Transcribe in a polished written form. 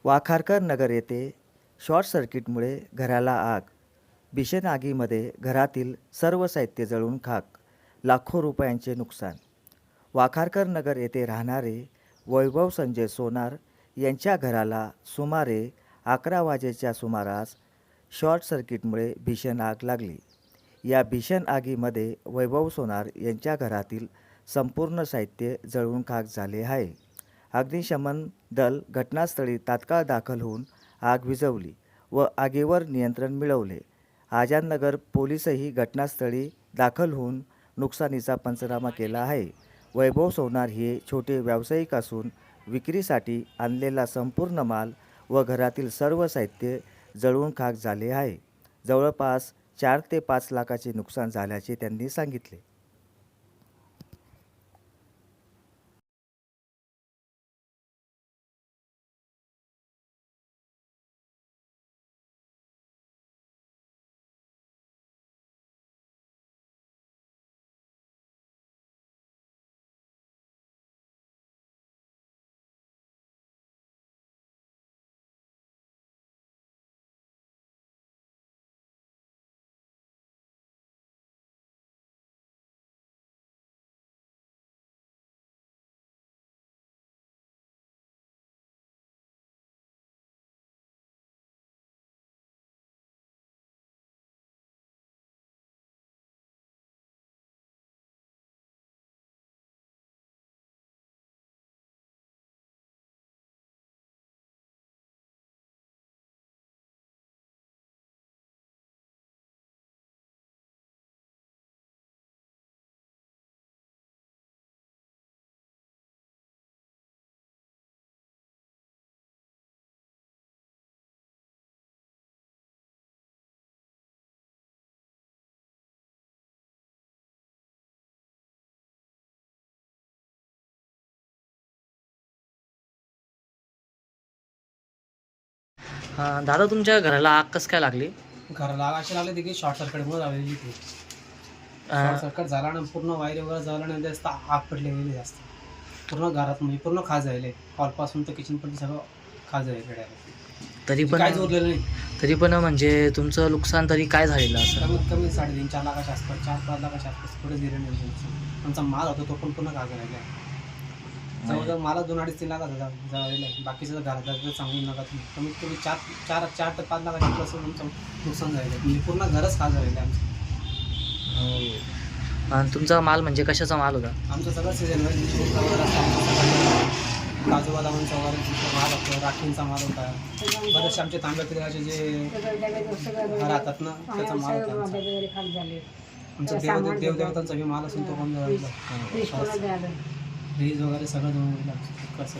वाखारकर नगर येथे शॉर्ट सर्किटमुळे घराला आग. भीषण आगीमध्ये घरातील सर्व साहित्य जळून खाक. लाखो रुपयांचे नुकसान. वाखारकर नगर येथे राहणारे वैभव संजय सोनार यांच्या घराला सुमारे 11 वाजेच्या सुमारास शॉर्ट सर्किटमुळे भीषण आग लागली. या भीषण आगीमध्ये वैभव सोनार यांच्या घरातील संपूर्ण साहित्य जळून खाक झाले आहे. अग्निशमन दल घटनास्थळी तात्काळ दाखल होऊन आग विझवली व आगीवर नियंत्रण मिळवले. आजादनगर पोलीसही घटनास्थळी दाखल होऊन नुकसानीचा पंचनामा केला आहे. वैभव सोनार हे छोटे व्यावसायिक असून विक्रीसाठी आणलेला संपूर्ण माल व घरातील सर्व साहित्य जळून खाक झाले आहे. जवळपास 4 ते 5 लाखाचे नुकसान झाल्याचे त्यांनी सांगितले. दादा, तुमच्या घराला आग कसं काय लागली? घराला आग अशी लागली की शॉर्ट सर्किटमुळे लागलेली ती. शॉर्ट सर्किट झाला आणि पूर्ण वायर वगैरे जळलं आणि जास्त आग पडलेली जास्त पूर्ण घरात, म्हणजे पूर्ण खास झाले. हॉलपासून तर किचनपर्यंत सगळं खास झाले. तरी पण काहीच उरलेलं नाही. तरी पण म्हणजे तुमचं नुकसान तरी काय झालेलं असं? कमीत कमी 3.5-4 लाखाच्या आसपास, 4-5 लाखाच्या आसपास पुढे दिले नाही. आमचा माल होता तो पण पूर्ण खास झालेला आहे. जवळजवळ मला 2-2.5-3 लाखाचा झालेला आहे. बाकीचं घरात सांगून नका तुम्ही. कमीत कमी 4 ते 5 लाखाच्या प्लस आमचं नुकसान झालेलं आहे. म्हणजे पूर्ण घरच खास झालेलं आहे आमचं. आणि तुमचा माल म्हणजे कशाचा माल होता? आमचं सगळं सीझन काजू बदामांचा वगैरे माल होता, राखींचा माल होता, बरेचसे आमचे तांब्या पितळाचे जे राहतात ना त्याचा माल होता. आमचा देवदेवतांचा बी माल असून तो पण फ्रीज वगैरे सगळं जमवलं कसं